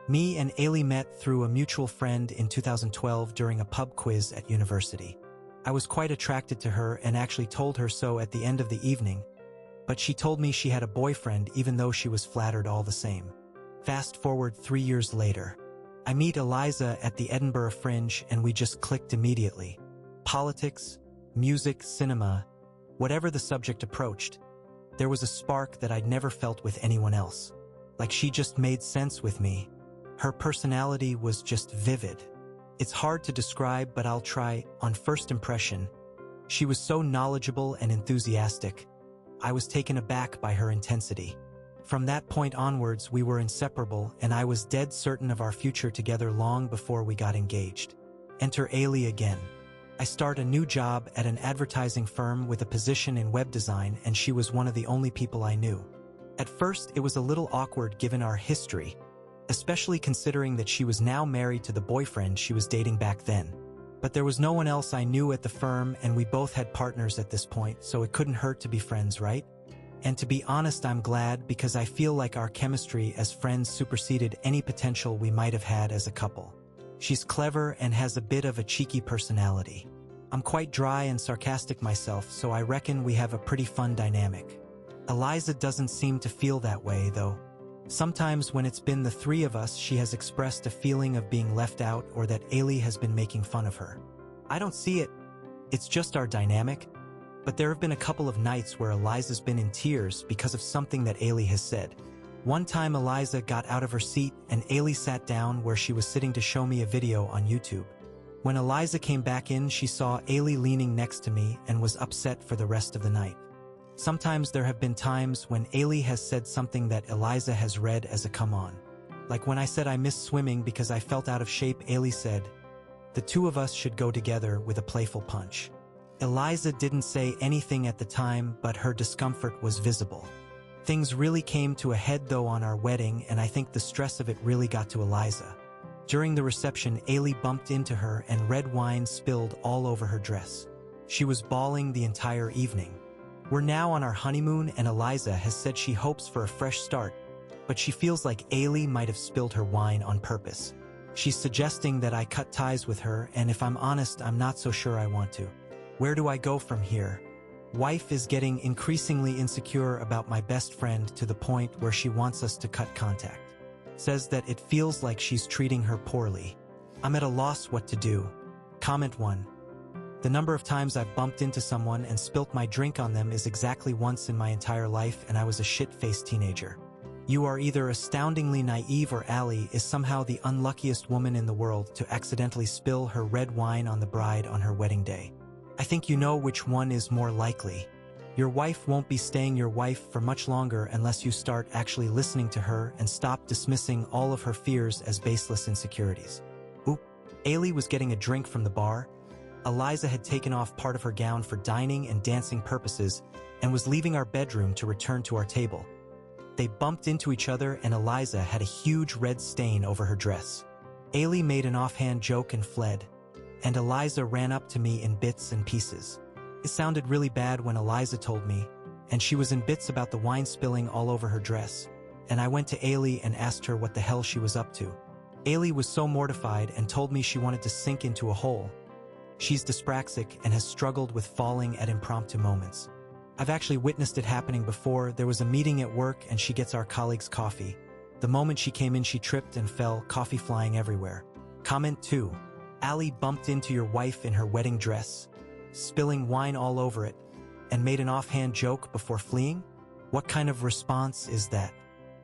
Me and Ailey met through a mutual friend in 2012 during a pub quiz at university. I was quite attracted to her and actually told her so at the end of the evening, but she told me she had a boyfriend even though she was flattered all the same. Fast forward 3 years later. I meet Eliza at the Edinburgh Fringe and we just clicked immediately. Politics, music, cinema, whatever the subject approached, there was a spark that I'd never felt with anyone else. Like she just made sense with me. Her personality was just vivid. It's hard to describe, but I'll try. On first impression, she was so knowledgeable and enthusiastic. I was taken aback by her intensity. From that point onwards, we were inseparable, and I was dead certain of our future together long before we got engaged. Enter Ailey again. I start a new job at an advertising firm with a position in web design, and she was one of the only people I knew. At first, it was a little awkward given our history, especially considering that she was now married to the boyfriend she was dating back then. But there was no one else I knew at the firm, and we both had partners at this point, so it couldn't hurt to be friends, right? And to be honest, I'm glad, because I feel like our chemistry as friends superseded any potential we might have had as a couple. She's clever and has a bit of a cheeky personality. I'm quite dry and sarcastic myself, so I reckon we have a pretty fun dynamic. Eliza doesn't seem to feel that way, though. Sometimes when it's been the three of us, she has expressed a feeling of being left out or that Ailey has been making fun of her. I don't see it. It's just our dynamic. But there have been a couple of nights where Eliza's been in tears because of something that Ailey has said. One time Eliza got out of her seat and Ailey sat down where she was sitting to show me a video on YouTube. When Eliza came back in, she saw Ailey leaning next to me and was upset for the rest of the night. Sometimes there have been times when Ailey has said something that Eliza has read as a come on. Like when I said I missed swimming because I felt out of shape, Ailey said, "The two of us should go together," with a playful punch. Eliza didn't say anything at the time, but her discomfort was visible. Things really came to a head though on our wedding, and I think the stress of it really got to Eliza. During the reception, Ailey bumped into her and red wine spilled all over her dress. She was bawling the entire evening. We're now on our honeymoon, and Eliza has said she hopes for a fresh start, but she feels like Ailey might have spilled her wine on purpose. She's suggesting that I cut ties with her, and if I'm honest, I'm not so sure I want to. Where do I go from here? Wife is getting increasingly insecure about my best friend to the point where she wants us to cut contact. Says that it feels like she's treating her poorly. I'm at a loss what to do. Comment 1. The number of times I've bumped into someone and spilt my drink on them is exactly once in my entire life, and I was a shit-faced teenager. You are either astoundingly naive or Allie is somehow the unluckiest woman in the world to accidentally spill her red wine on the bride on her wedding day. I think you know which one is more likely. Your wife won't be staying your wife for much longer unless you start actually listening to her and stop dismissing all of her fears as baseless insecurities. Oop. Ailey was getting a drink from the bar. Eliza had taken off part of her gown for dining and dancing purposes and was leaving our bedroom to return to our table. They bumped into each other and Eliza had a huge red stain over her dress. Ailey made an offhand joke and fled, and Eliza ran up to me in bits and pieces. It sounded really bad when Eliza told me, and she was in bits about the wine spilling all over her dress, and I went to Ailey and asked her what the hell she was up to. Ailey was so mortified and told me she wanted to sink into a hole. She's dyspraxic and has struggled with falling at impromptu moments. I've actually witnessed it happening before. There was a meeting at work and she gets our colleagues coffee. The moment she came in, she tripped and fell, coffee flying everywhere. Comment 2. Allie bumped into your wife in her wedding dress, spilling wine all over it, and made an offhand joke before fleeing? What kind of response is that?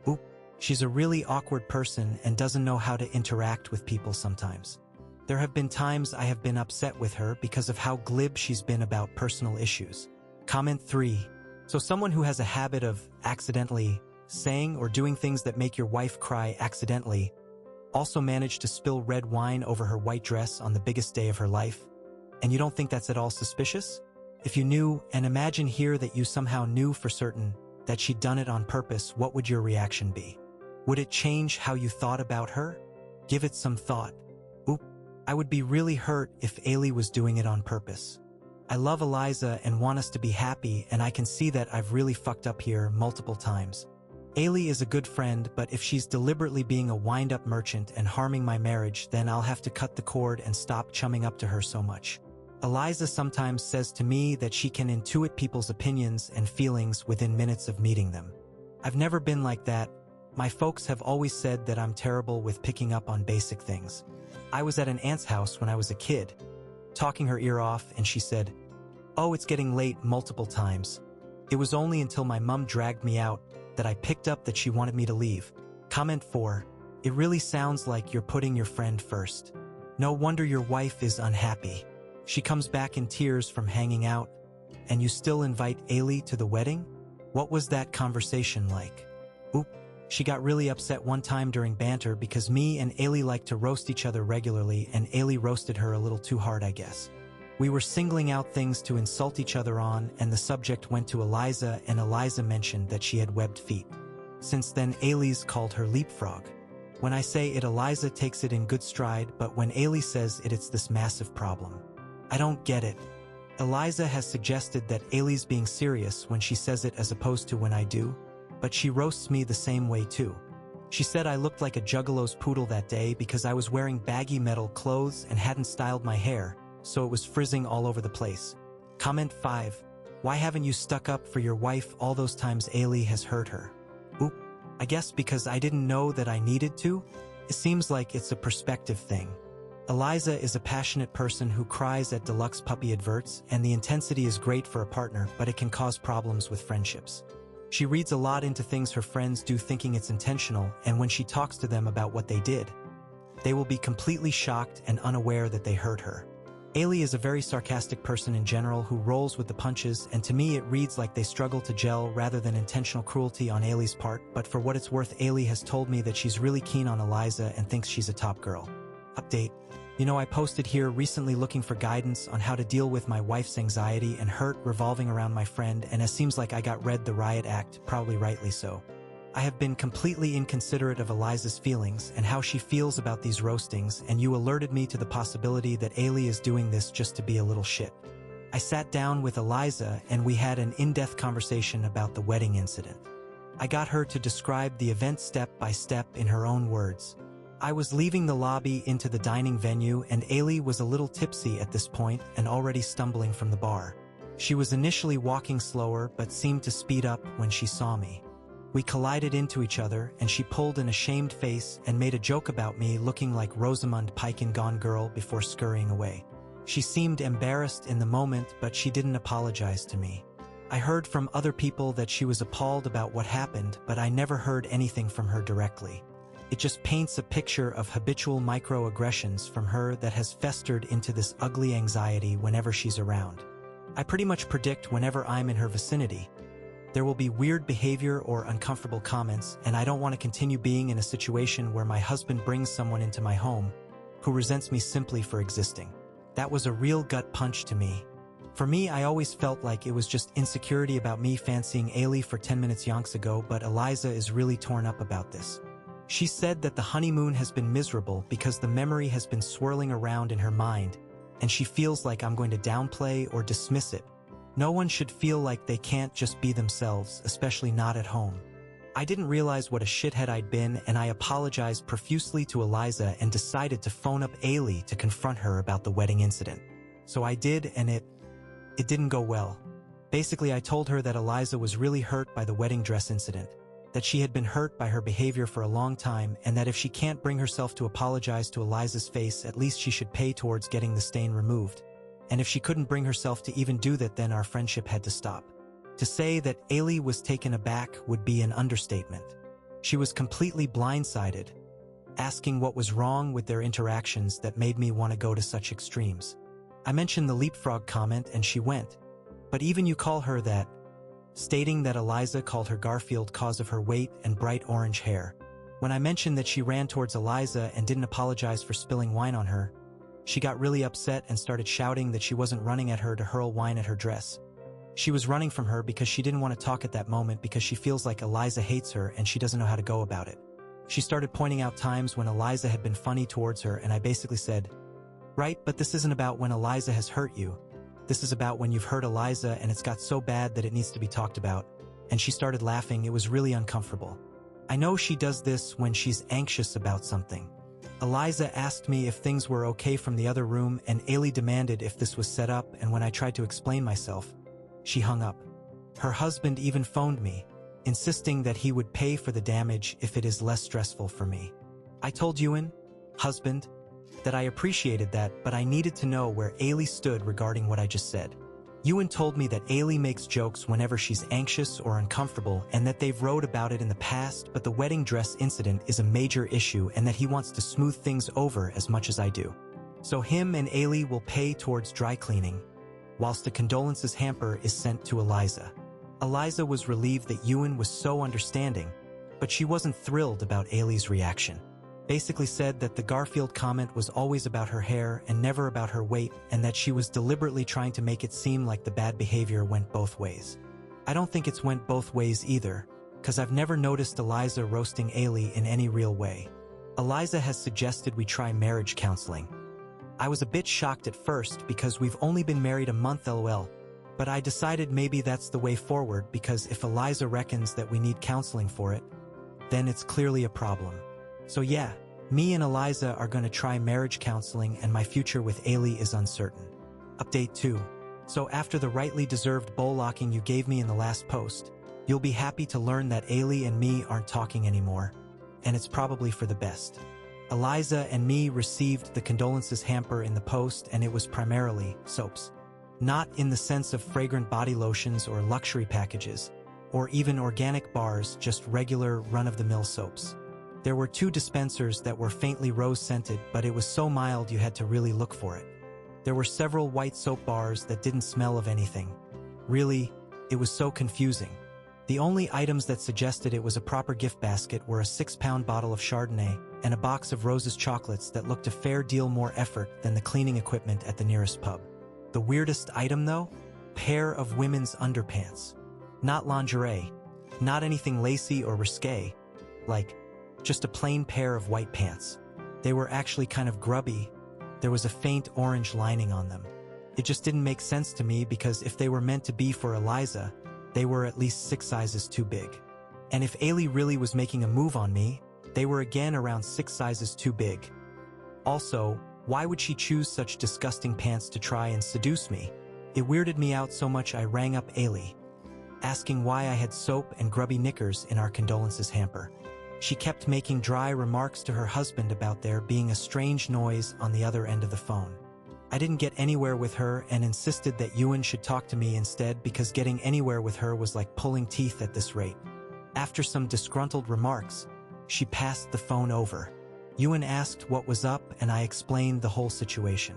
Oop. She's a really awkward person and doesn't know how to interact with people sometimes. There have been times I have been upset with her because of how glib she's been about personal issues. Comment 3. So someone who has a habit of accidentally saying or doing things that make your wife cry accidentally also managed to spill red wine over her white dress on the biggest day of her life, and you don't think that's at all suspicious? If you knew, and imagine here that you somehow knew for certain that she'd done it on purpose, what would your reaction be? Would it change how you thought about her? Give it some thought. Oop. I would be really hurt if Ailey was doing it on purpose. I love Eliza and want us to be happy, and I can see that I've really fucked up here multiple times. Ailey is a good friend, but if she's deliberately being a wind-up merchant and harming my marriage, then I'll have to cut the cord and stop chumming up to her so much. Eliza sometimes says to me that she can intuit people's opinions and feelings within minutes of meeting them. I've never been like that. My folks have always said that I'm terrible with picking up on basic things. I was at an aunt's house when I was a kid, talking her ear off, and she said, "Oh, it's getting late," multiple times. It was only until my mom dragged me out that I picked up that she wanted me to leave. Comment 4. It really sounds like you're putting your friend first. No wonder your wife is unhappy. She comes back in tears from hanging out, and you still invite Ailey to the wedding? What was that conversation like? Oop. She got really upset one time during banter because me and Ailey like to roast each other regularly, and Ailey roasted her a little too hard, I guess. We were singling out things to insult each other on, and the subject went to Eliza, and Eliza mentioned that she had webbed feet. Since then, Ailey's called her leapfrog. When I say it, Eliza takes it in good stride, but when Ailey says it, it's this massive problem. I don't get it. Eliza has suggested that Ailey's being serious when she says it as opposed to when I do, but she roasts me the same way too. She said I looked like a juggalo's poodle that day because I was wearing baggy metal clothes and hadn't styled my hair, so it was frizzing all over the place. Comment 5. Why haven't you stuck up for your wife all those times Ailey has hurt her? Oop. I guess because I didn't know that I needed to? It seems like it's a perspective thing. Eliza is a passionate person who cries at deluxe puppy adverts, and the intensity is great for a partner, but it can cause problems with friendships. She reads a lot into things her friends do thinking it's intentional, and when she talks to them about what they did, they will be completely shocked and unaware that they hurt her. Ailey is a very sarcastic person in general who rolls with the punches, and to me it reads like they struggle to gel rather than intentional cruelty on Ailey's part, but for what it's worth, Ailey has told me that she's really keen on Eliza and thinks she's a top girl. Update. I posted here recently looking for guidance on how to deal with my wife's anxiety and hurt revolving around my friend, and it seems like I got read the riot act, probably rightly so. I have been completely inconsiderate of Eliza's feelings and how she feels about these roastings, and you alerted me to the possibility that Ailey is doing this just to be a little shit. I sat down with Eliza and we had an in-depth conversation about the wedding incident. I got her to describe the event step by step in her own words. I was leaving the lobby into the dining venue, and Ailey was a little tipsy at this point and already stumbling from the bar. She was initially walking slower but seemed to speed up when she saw me. We collided into each other, and she pulled an ashamed face and made a joke about me looking like Rosamund Pike in Gone Girl before scurrying away. She seemed embarrassed in the moment, but she didn't apologize to me. I heard from other people that she was appalled about what happened, but I never heard anything from her directly. It just paints a picture of habitual microaggressions from her that has festered into this ugly anxiety whenever she's around. I pretty much predict whenever I'm in her vicinity, there will be weird behavior or uncomfortable comments, and I don't want to continue being in a situation where my husband brings someone into my home who resents me simply for existing. That was a real gut punch to me. For me, I always felt like it was just insecurity about me fancying Ailey for 10 minutes yonks ago, but Eliza is really torn up about this. She said that the honeymoon has been miserable because the memory has been swirling around in her mind, and she feels like I'm going to downplay or dismiss it. No one should feel like they can't just be themselves, especially not at home. I didn't realize what a shithead I'd been, and I apologized profusely to Eliza and decided to phone up Ailey to confront her about the wedding incident. So I did, and it didn't go well. Basically, I told her that Eliza was really hurt by the wedding dress incident, that she had been hurt by her behavior for a long time, and that if she can't bring herself to apologize to Eliza's face, at least she should pay towards getting the stain removed. And if she couldn't bring herself to even do that, then our friendship had to stop. To say that Ailey was taken aback would be an understatement. She was completely blindsided, asking what was wrong with their interactions that made me want to go to such extremes. I mentioned the leapfrog comment and she went, "But even you call her that," stating that Eliza called her Garfield cause of her weight and bright orange hair. When I mentioned that she ran towards Eliza and didn't apologize for spilling wine on her, she got really upset and started shouting that she wasn't running at her to hurl wine at her dress. She was running from her because she didn't want to talk at that moment because she feels like Eliza hates her and she doesn't know how to go about it. She started pointing out times when Eliza had been funny towards her, and I basically said, "Right, but this isn't about when Eliza has hurt you. This is about when you've hurt Eliza and it's got so bad that it needs to be talked about, and she started laughing. It was really uncomfortable. I know she does this when she's anxious about something. Eliza asked me if things were okay from the other room, and Ailey demanded if this was set up, and when I tried to explain myself, she hung up. Her husband even phoned me, insisting that he would pay for the damage if it is less stressful for me. I told Ewan, husband, that I appreciated that, but I needed to know where Ailey stood regarding what I just said. Ewan told me that Ailey makes jokes whenever she's anxious or uncomfortable and that they've wrote about it in the past, but the wedding dress incident is a major issue and that he wants to smooth things over as much as I do. So him and Ailey will pay towards dry cleaning, whilst the condolences hamper is sent to Eliza. Eliza was relieved that Ewan was so understanding, but she wasn't thrilled about Ailey's reaction. Basically said that the Garfield comment was always about her hair and never about her weight, and that she was deliberately trying to make it seem like the bad behavior went both ways. I don't think it's went both ways either, cause I've never noticed Eliza roasting Ailey in any real way. Eliza has suggested we try marriage counseling. I was a bit shocked at first because we've only been married a month lol, but I decided maybe that's the way forward because if Eliza reckons that we need counseling for it, then it's clearly a problem. So yeah, me and Eliza are going to try marriage counseling and my future with Ailey is uncertain. Update 2. So after the rightly deserved bull-locking you gave me in the last post, you'll be happy to learn that Ailey and me aren't talking anymore, and it's probably for the best. Eliza and me received the condolences hamper in the post and it was primarily soaps. Not in the sense of fragrant body lotions or luxury packages, or even organic bars, just regular run-of-the-mill soaps. There were 2 dispensers that were faintly rose-scented, but it was so mild you had to really look for it. There were several white soap bars that didn't smell of anything. Really, it was so confusing. The only items that suggested it was a proper gift basket were a 6-pound bottle of Chardonnay and a box of Rose's chocolates that looked a fair deal more effort than the cleaning equipment at the nearest pub. The weirdest item though? Pair of women's underpants. Not lingerie, not anything lacy or risque, like just a plain pair of white pants. They were actually kind of grubby. There was a faint orange lining on them. It just didn't make sense to me because if they were meant to be for Eliza, they were at least 6 sizes too big. And if Ailey really was making a move on me, they were again around 6 sizes too big. Also, why would she choose such disgusting pants to try and seduce me? It weirded me out so much I rang up Ailey, asking why I had soap and grubby knickers in our condolences hamper. She kept making dry remarks to her husband about there being a strange noise on the other end of the phone. I didn't get anywhere with her and insisted that Ewan should talk to me instead because getting anywhere with her was like pulling teeth at this rate. After some disgruntled remarks, she passed the phone over. Ewan asked what was up and I explained the whole situation.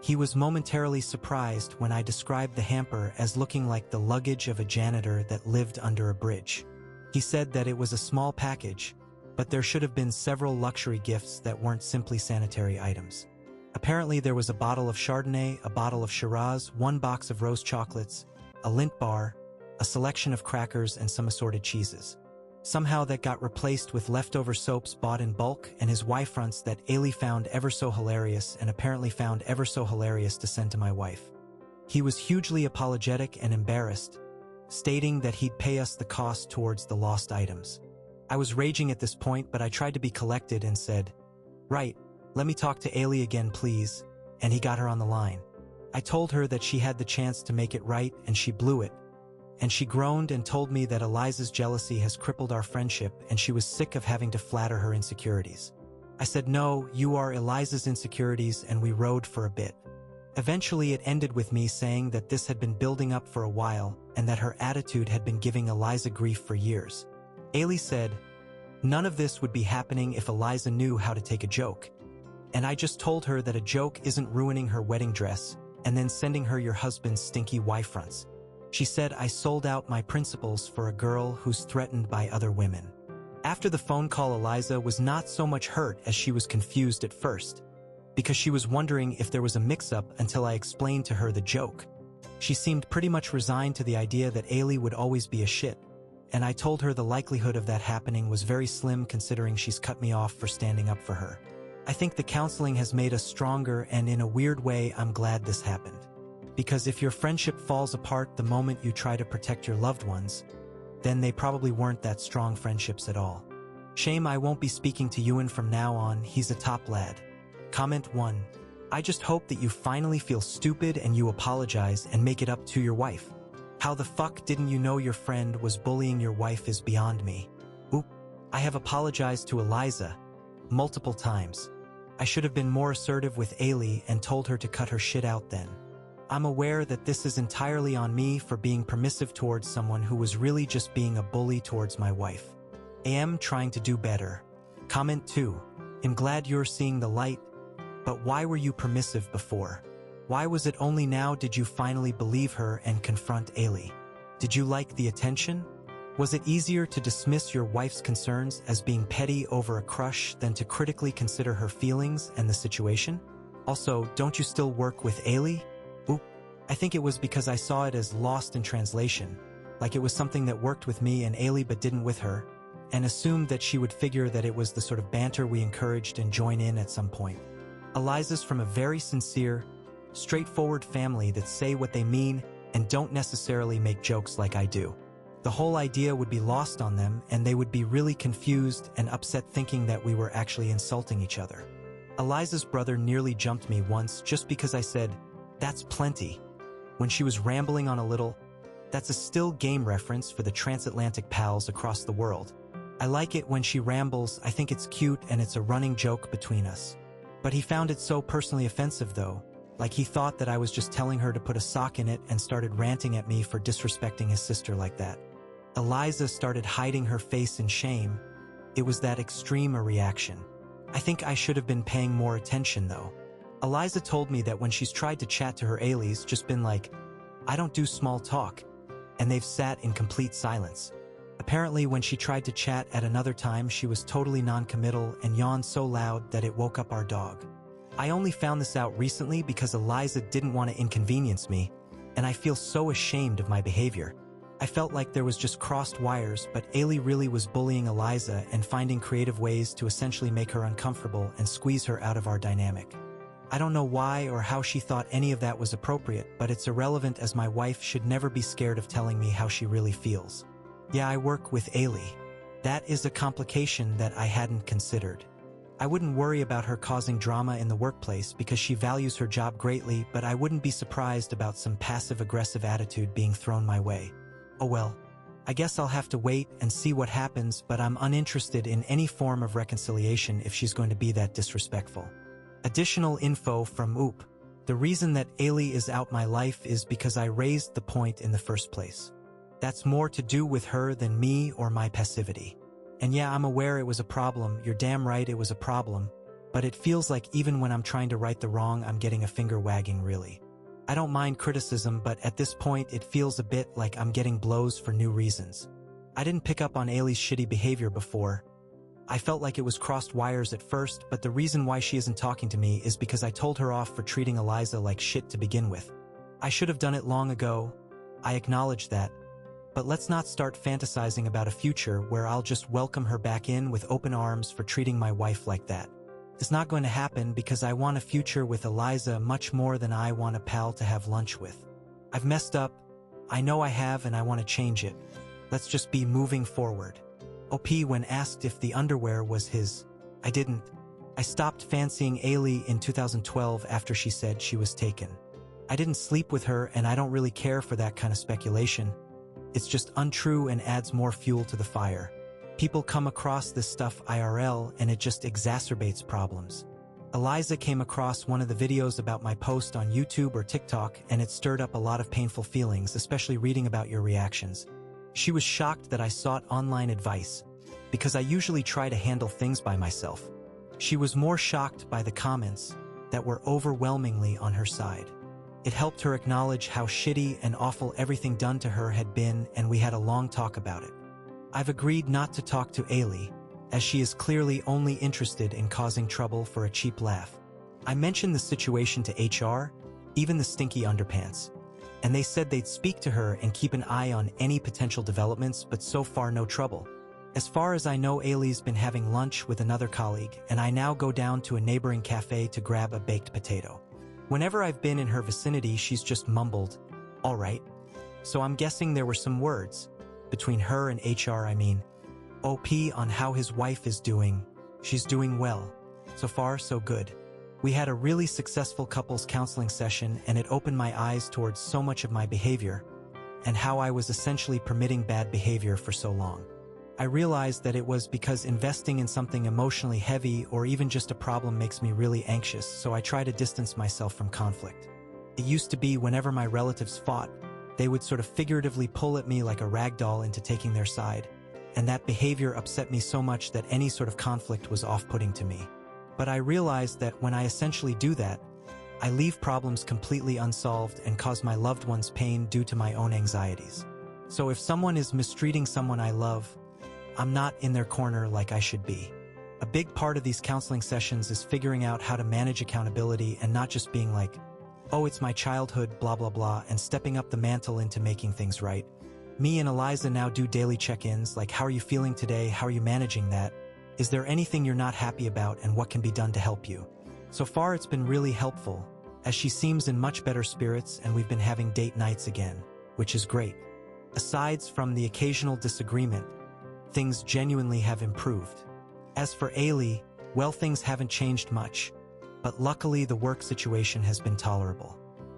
He was momentarily surprised when I described the hamper as looking like the luggage of a janitor that lived under a bridge. He said that it was a small package, but there should have been several luxury gifts that weren't simply sanitary items. Apparently there was a bottle of Chardonnay, a bottle of Shiraz, 1 box of rose chocolates, a Lindt bar, a selection of crackers and some assorted cheeses. Somehow that got replaced with leftover soaps bought in bulk and his wife fronts that Ailey found ever so hilarious and apparently found ever so hilarious to send to my wife. He was hugely apologetic and embarrassed, stating that he'd pay us the cost towards the lost items. I was raging at this point, but I tried to be collected and said, "Right, let me talk to Ailey again please," and he got her on the line. I told her that she had the chance to make it right and she blew it, and she groaned and told me that Eliza's jealousy has crippled our friendship and she was sick of having to flatter her insecurities. I said, "No, you are Eliza's insecurities," and we rode for a bit. Eventually it ended with me saying that this had been building up for a while and that her attitude had been giving Eliza grief for years. Ailey said, none of this would be happening if Eliza knew how to take a joke. And I just told her that a joke isn't ruining her wedding dress and then sending her your husband's stinky wife fronts. She said I sold out my principles for a girl who's threatened by other women. After the phone call, Eliza was not so much hurt as she was confused at first, because she was wondering if there was a mix-up until I explained to her the joke. She seemed pretty much resigned to the idea that Ailey would always be a shit, and I told her the likelihood of that happening was very slim considering she's cut me off for standing up for her. I think the counseling has made us stronger, and in a weird way I'm glad this happened. Because if your friendship falls apart the moment you try to protect your loved ones, then they probably weren't that strong friendships at all. Shame I won't be speaking to Ewan from now on, he's a top lad. Comment 1. I just hope that you finally feel stupid and you apologize and make it up to your wife. How the fuck didn't you know your friend was bullying your wife is beyond me. Oop. I have apologized to Eliza multiple times. I should have been more assertive with Ailey and told her to cut her shit out then. I'm aware that this is entirely on me for being permissive towards someone who was really just being a bully towards my wife. I am trying to do better. Comment 2. I'm glad you're seeing the light, but why were you permissive before? Why was it only now did you finally believe her and confront Ailey? Did you like the attention? Was it easier to dismiss your wife's concerns as being petty over a crush than to critically consider her feelings and the situation? Also, don't you still work with Ailey? Oop. I think it was because I saw it as lost in translation, like it was something that worked with me and Ailey but didn't with her, and assumed that she would figure that it was the sort of banter we encouraged and join in at some point. Eliza's from a very sincere, straightforward family that say what they mean and don't necessarily make jokes like I do. The whole idea would be lost on them and they would be really confused and upset thinking that we were actually insulting each other. Eliza's brother nearly jumped me once just because I said, "That's plenty," when she was rambling on a little. That's a still game reference for the transatlantic pals across the world. I like it when she rambles, I think it's cute and it's a running joke between us. But he found it so personally offensive though, like he thought that I was just telling her to put a sock in it and started ranting at me for disrespecting his sister like that. Eliza started hiding her face in shame. It was that extreme a reaction. I think I should have been paying more attention though. Eliza told me that when she's tried to chat to her Ailey's just been like, "I don't do small talk," and they've sat in complete silence. Apparently when she tried to chat at another time she was totally non-committal and yawned so loud that it woke up our dog. I only found this out recently because Eliza didn't want to inconvenience me, and I feel so ashamed of my behavior. I felt like there was just crossed wires, but Ailey really was bullying Eliza and finding creative ways to essentially make her uncomfortable and squeeze her out of our dynamic. I don't know why or how she thought any of that was appropriate, but it's irrelevant as my wife should never be scared of telling me how she really feels. Yeah, I work with Ailey. That is a complication that I hadn't considered. I wouldn't worry about her causing drama in the workplace because she values her job greatly, but I wouldn't be surprised about some passive-aggressive attitude being thrown my way. Oh well, I guess I'll have to wait and see what happens, but I'm uninterested in any form of reconciliation if she's going to be that disrespectful. Additional info from Oop. The reason that Ailey is out my life is because I raised the point in the first place. That's more to do with her than me or my passivity. And yeah, I'm aware it was a problem, you're damn right it was a problem, but it feels like even when I'm trying to right the wrong, I'm getting a finger wagging really. I don't mind criticism, but at this point it feels a bit like I'm getting blows for new reasons. I didn't pick up on Ailey's shitty behavior before. I felt like it was crossed wires at first, but the reason why she isn't talking to me is because I told her off for treating Eliza like shit to begin with. I should have done it long ago. I acknowledge that. But let's not start fantasizing about a future where I'll just welcome her back in with open arms for treating my wife like that. It's not going to happen because I want a future with Eliza much more than I want a pal to have lunch with. I've messed up. I know I have and I want to change it. Let's just be moving forward. OP when asked if the underwear was his. I didn't. I stopped fancying Ailey in 2012 after she said she was taken. I didn't sleep with her and I don't really care for that kind of speculation. It's just untrue and adds more fuel to the fire. People come across this stuff IRL and it just exacerbates problems. Eliza came across one of the videos about my post on YouTube or TikTok and it stirred up a lot of painful feelings, especially reading about your reactions. She was shocked that I sought online advice, because I usually try to handle things by myself. She was more shocked by the comments that were overwhelmingly on her side. It helped her acknowledge how shitty and awful everything done to her had been, and we had a long talk about it. I've agreed not to talk to Ailey, as she is clearly only interested in causing trouble for a cheap laugh. I mentioned the situation to HR, even the stinky underpants, and they said they'd speak to her and keep an eye on any potential developments, but so far no trouble. As far as I know, Ailey's been having lunch with another colleague, and I now go down to a neighboring cafe to grab a baked potato. Whenever I've been in her vicinity, she's just mumbled, "All right." So I'm guessing there were some words. between her and HR, I mean. OP on how his wife is doing. She's doing well. So far, so good. We had a really successful couples counseling session, and it opened my eyes towards so much of my behavior and how I was essentially permitting bad behavior for so long. I realized that it was because investing in something emotionally heavy or even just a problem makes me really anxious, so I try to distance myself from conflict. It used to be whenever my relatives fought, they would sort of figuratively pull at me like a rag doll into taking their side, and that behavior upset me so much that any sort of conflict was off-putting to me. But I realized that when I essentially do that, I leave problems completely unsolved and cause my loved ones pain due to my own anxieties. So if someone is mistreating someone I love, I'm not in their corner like I should be. A big part of these counseling sessions is figuring out how to manage accountability and not just being like, oh, it's my childhood, blah, blah, blah, and stepping up the mantle into making things right. Me and Eliza now do daily check-ins, like how are you feeling today, how are you managing that? Is there anything you're not happy about, and what can be done to help you? So far it's been really helpful, as she seems in much better spirits and we've been having date nights again, which is great. Aside from the occasional disagreement, things genuinely have improved. As for Ailey, well, things haven't changed much, but luckily the work situation has been tolerable.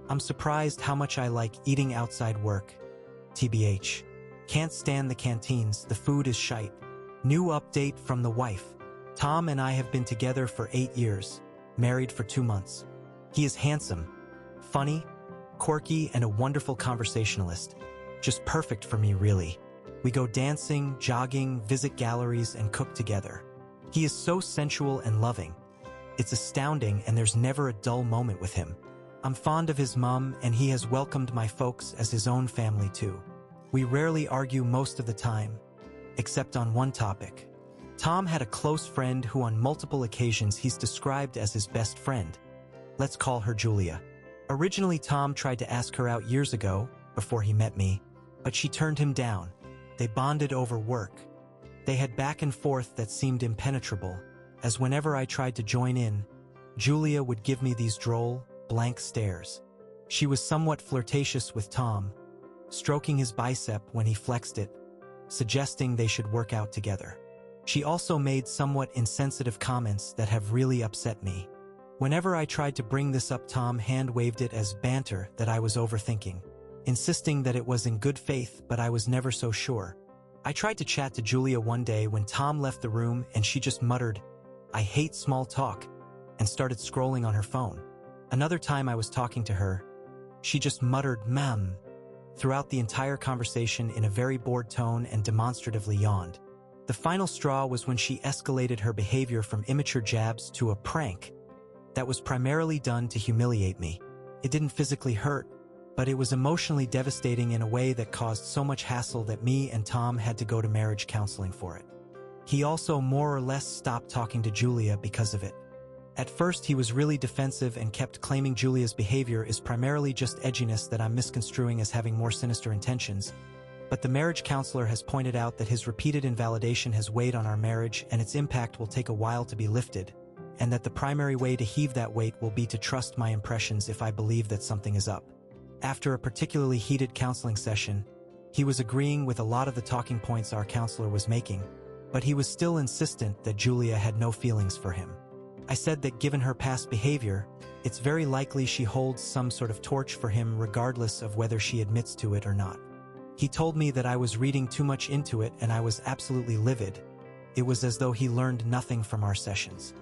I'm surprised how much I like eating outside work. TBH. Can't stand the canteens, the food is shite. New update from the wife. Tom and I have been together for 8 years, married for 2 months. He is handsome, funny, quirky, and a wonderful conversationalist. Just perfect for me, really. We go dancing, jogging, visit galleries, and cook together. He is so sensual and loving. It's astounding, and there's never a dull moment with him. I'm fond of his mom, and he has welcomed my folks as his own family too. We rarely argue most of the time, except on one topic. Tom had a close friend who on multiple occasions he's described as his best friend. Let's call her Julia. Originally, Tom tried to ask her out years ago, before he met me, but she turned him down. They bonded over work. They had back and forth that seemed impenetrable, as whenever I tried to join in, Julia would give me these droll, blank stares. She was somewhat flirtatious with Tom, stroking his bicep when he flexed it, suggesting they should work out together. She also made somewhat insensitive comments that have really upset me. Whenever I tried to bring this up, Tom hand-waved it as banter that I was overthinking, insisting that it was in good faith, but I was never so sure. I tried to chat to Julia one day when Tom left the room and she just muttered, "I hate small talk," and started scrolling on her phone. Another time I was talking to her, she just muttered, "Ma'am," throughout the entire conversation in a very bored tone and demonstratively yawned. The final straw was when she escalated her behavior from immature jabs to a prank that was primarily done to humiliate me. It didn't physically hurt, but it was emotionally devastating in a way that caused so much hassle that me and Tom had to go to marriage counseling for it. He also more or less stopped talking to Julia because of it. At first, he was really defensive and kept claiming Julia's behavior is primarily just edginess that I'm misconstruing as having more sinister intentions. But the marriage counselor has pointed out that his repeated invalidation has weighed on our marriage and its impact will take a while to be lifted, and that the primary way to heave that weight will be to trust my impressions if I believe that something is up. After a particularly heated counseling session, he was agreeing with a lot of the talking points our counselor was making, but he was still insistent that Julia had no feelings for him. I said that given her past behavior, it's very likely she holds some sort of torch for him regardless of whether she admits to it or not. He told me that I was reading too much into it and I was absolutely livid. It was as though he learned nothing from our sessions.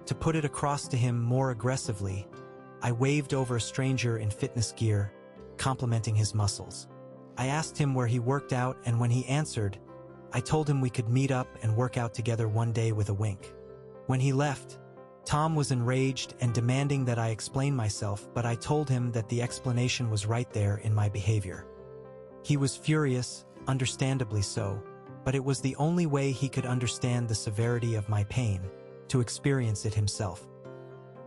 To put it across to him more aggressively, I waved over a stranger in fitness gear, complimenting his muscles. I asked him where he worked out, and when he answered, I told him we could meet up and work out together one day with a wink. When he left, Tom was enraged and demanding that I explain myself, but I told him that the explanation was right there in my behavior. He was furious, understandably so, but it was the only way he could understand the severity of my pain, to experience it himself.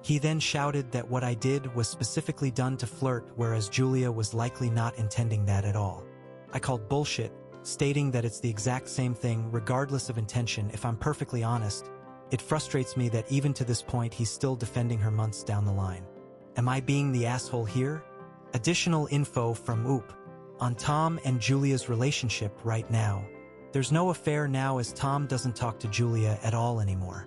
He then shouted that what I did was specifically done to flirt, whereas Julia was likely not intending that at all. I called bullshit, stating that it's the exact same thing regardless of intention. If I'm perfectly honest, it frustrates me that even to this point he's still defending her months down the line. Am I being the asshole here? Additional info from OOP. On Tom and Julia's relationship right now. There's no affair now as Tom doesn't talk to Julia at all anymore.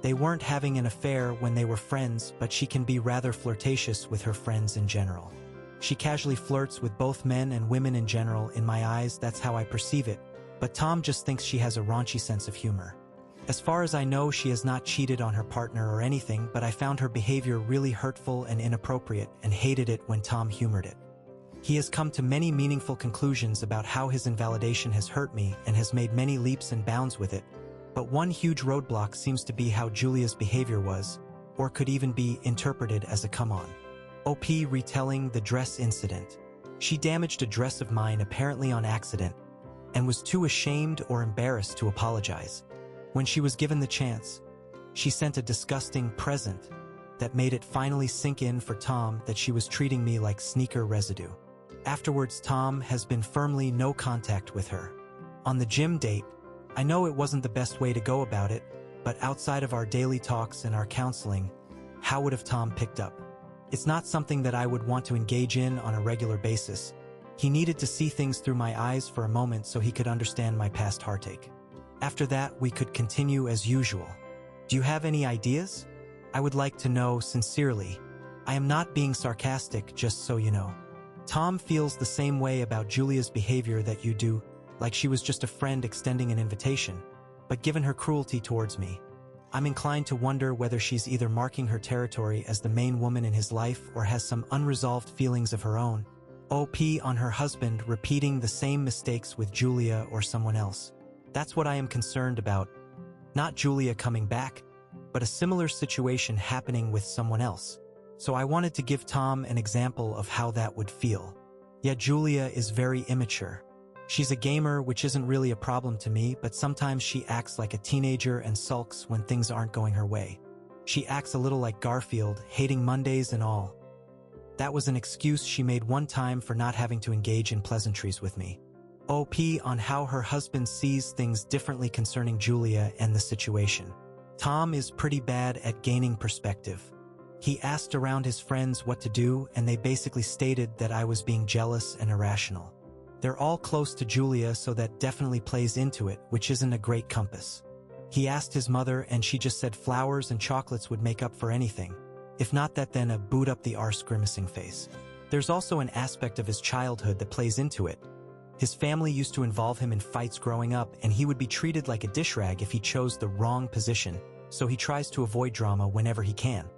They weren't having an affair when they were friends, but she can be rather flirtatious with her friends in general. She casually flirts with both men and women in general. In my eyes, that's how I perceive it, but Tom just thinks she has a raunchy sense of humor. As far as I know, she has not cheated on her partner or anything, but I found her behavior really hurtful and inappropriate and hated it when Tom humored it. He has come to many meaningful conclusions about how his invalidation has hurt me and has made many leaps and bounds with it, but one huge roadblock seems to be how Julia's behavior was, or could even be interpreted as a come-on. OP retelling the dress incident. She damaged a dress of mine apparently on accident and was too ashamed or embarrassed to apologize. When she was given the chance, she sent a disgusting present that made it finally sink in for Tom that she was treating me like sneaker residue. Afterwards, Tom has been firmly no contact with her. On the gym date, I know it wasn't the best way to go about it, but outside of our daily talks and our counseling, how would have Tom picked up? It's not something that I would want to engage in on a regular basis. He needed to see things through my eyes for a moment so he could understand my past heartache. After that, we could continue as usual. Do you have any ideas? I would like to know sincerely. I am not being sarcastic, just so you know. Tom feels the same way about Julia's behavior that you do, like she was just a friend extending an invitation. But given her cruelty towards me, I'm inclined to wonder whether she's either marking her territory as the main woman in his life or has some unresolved feelings of her own. OP on her husband repeating the same mistakes with Julia or someone else. That's what I am concerned about. Not Julia coming back, but a similar situation happening with someone else. So I wanted to give Tom an example of how that would feel. Yet Julia is very immature. She's a gamer, which isn't really a problem to me, but sometimes she acts like a teenager and sulks when things aren't going her way. She acts a little like Garfield, hating Mondays and all. That was an excuse she made one time for not having to engage in pleasantries with me. OP on how her husband sees things differently concerning Julia and the situation. Tom is pretty bad at gaining perspective. He asked around his friends what to do, and they basically stated that I was being jealous and irrational. They're all close to Julia, so that definitely plays into it, which isn't a great compass. He asked his mother, and she just said flowers and chocolates would make up for anything. If not that, then a boot up the arse grimacing face. There's also an aspect of his childhood that plays into it. His family used to involve him in fights growing up, and he would be treated like a dish rag if he chose the wrong position, so he tries to avoid drama whenever he can.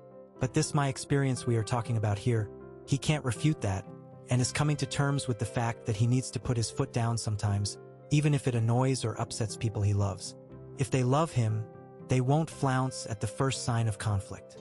But this my experience we are talking about here, he can't refute that, and is coming to terms with the fact that he needs to put his foot down sometimes, even if it annoys or upsets people he loves. If they love him, they won't flounce at the first sign of conflict.